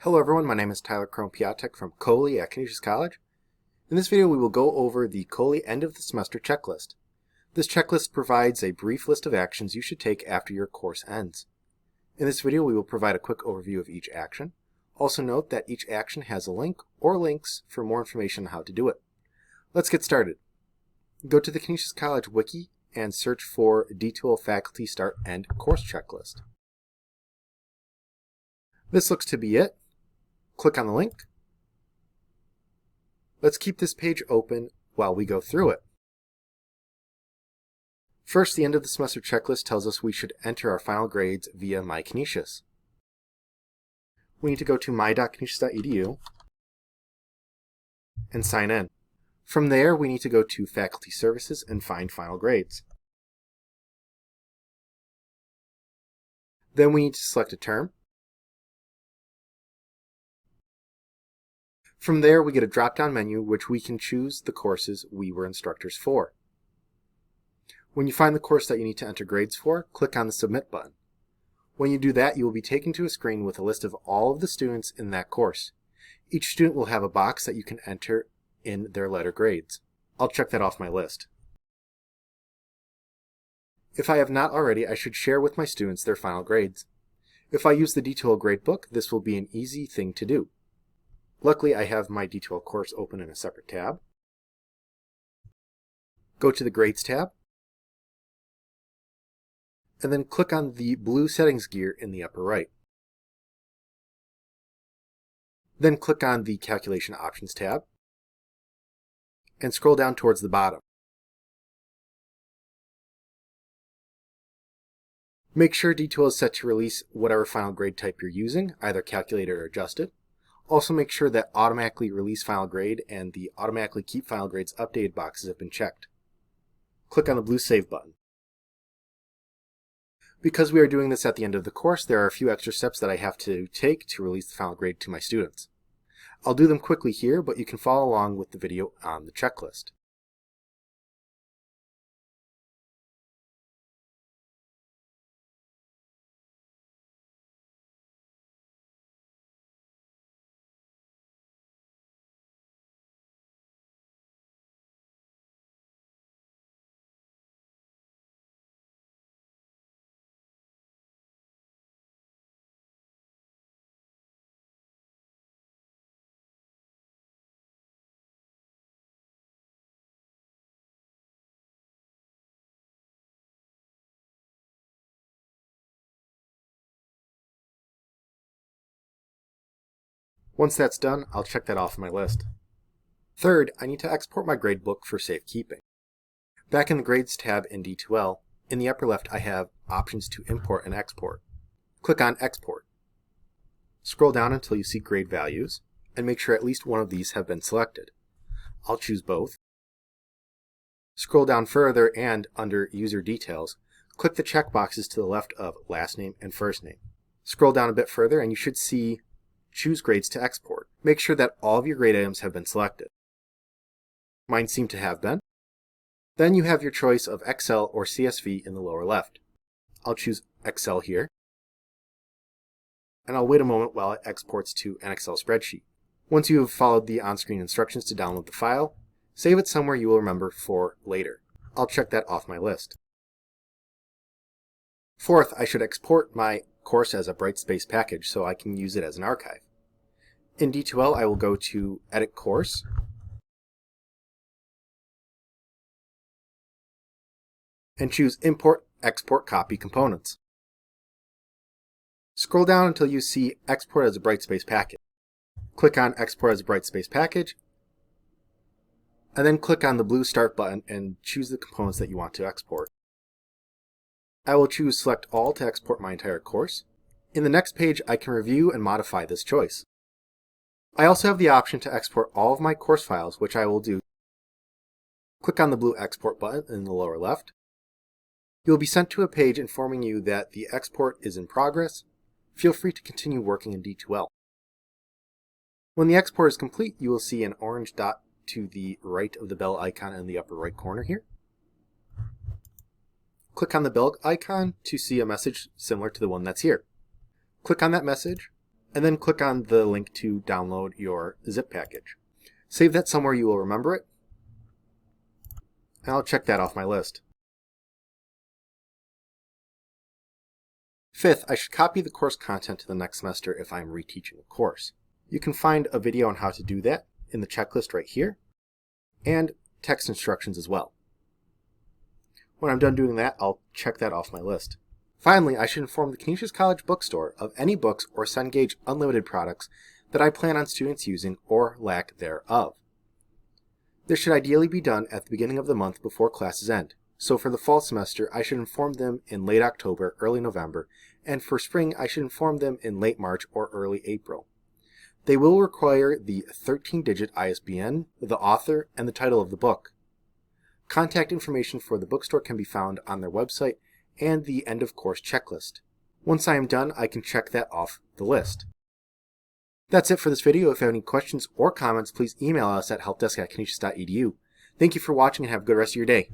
Hello everyone, my name is Tyler Crone-Piatek from COLI at Canisius College. In this video we will go over the COLI end of the semester checklist. This checklist provides a brief list of actions you should take after your course ends. In this video we will provide a quick overview of each action. Also note that each action has a link or links for more information on how to do it. Let's get started. Go to the Canisius College wiki and search for D2L Faculty Start End Course Checklist. This looks to be it. Click on the link. Let's keep this page open while we go through it. First, the end of the semester checklist tells us we should enter our final grades via MyCanisius. We need to go to my.canisius.edu and sign in. From there, we need to go to Faculty Services and find Final Grades. Then we need to select a term. From there, we get a drop-down menu which we can choose the courses we were instructors for. When you find the course that you need to enter grades for, click on the Submit button. When you do that, you will be taken to a screen with a list of all of the students in that course. Each student will have a box that you can enter in their letter grades. I'll check that off my list. If I have not already, I should share with my students their final grades. If I use the D2L Gradebook, this will be an easy thing to do. Luckily, I have my D2L course open in a separate tab. Go to the Grades tab, and then click on the blue settings gear in the upper right. Then click on the Calculation Options tab, and scroll down towards the bottom. Make sure D2L is set to release whatever final grade type you're using, either calculated or adjusted. Also make sure that Automatically Release Final Grade and the Automatically Keep Final Grades Updated boxes have been checked. Click on the blue Save button. Because we are doing this at the end of the course, there are a few extra steps that I have to take to release the final grade to my students. I'll do them quickly here, but you can follow along with the video on the checklist. Once that's done, I'll check that off my list. Third, I need to export my gradebook for safekeeping. Back in the Grades tab in D2L, in the upper left I have options to import and export. Click on Export. Scroll down until you see grade values, and make sure at least one of these have been selected. I'll choose both. Scroll down further and, under User Details, click the checkboxes to the left of Last Name and First Name. Scroll down a bit further and you should see Choose Grades to Export. Make sure that all of your grade items have been selected. Mine seem to have been. Then you have your choice of Excel or CSV in the lower left. I'll choose Excel here, and I'll wait a moment while it exports to an Excel spreadsheet. Once you have followed the on-screen instructions to download the file, save it somewhere you will remember for later. I'll check that off my list. Fourth, I should export my course as a Brightspace package so I can use it as an archive. In D2L, I will go to Edit Course, and choose Import Export Copy Components. Scroll down until you see Export as a Brightspace Package. Click on Export as a Brightspace Package, and then click on the blue Start button and choose the components that you want to export. I will choose Select All to export my entire course. In the next page, I can review and modify this choice. I also have the option to export all of my course files, which I will do. Click on the blue Export button in the lower left. You will be sent to a page informing you that the export is in progress. Feel free to continue working in D2L. When the export is complete, you will see an orange dot to the right of the bell icon in the upper right corner here. Click on the bell icon to see a message similar to the one that's here. Click on that message, and then click on the link to download your zip package. Save that somewhere you will remember it, and I'll check that off my list. Fifth, I should copy the course content to the next semester if I'm reteaching a course. You can find a video on how to do that in the checklist right here, and text instructions as well. When I'm done doing that, I'll check that off my list. Finally, I should inform the Canisius College Bookstore of any books or Cengage Unlimited products that I plan on students using or lack thereof. This should ideally be done at the beginning of the month before classes end. So for the fall semester, I should inform them in late October, early November, and for spring, I should inform them in late March or early April. They will require the 13-digit ISBN, the author, and the title of the book. Contact information for the bookstore can be found on their website and the end-of-course checklist. Once I am done, I can check that off the list. That's it for this video. If you have any questions or comments, please email us at helpdesk@canisius.edu. Thank you for watching and have a good rest of your day.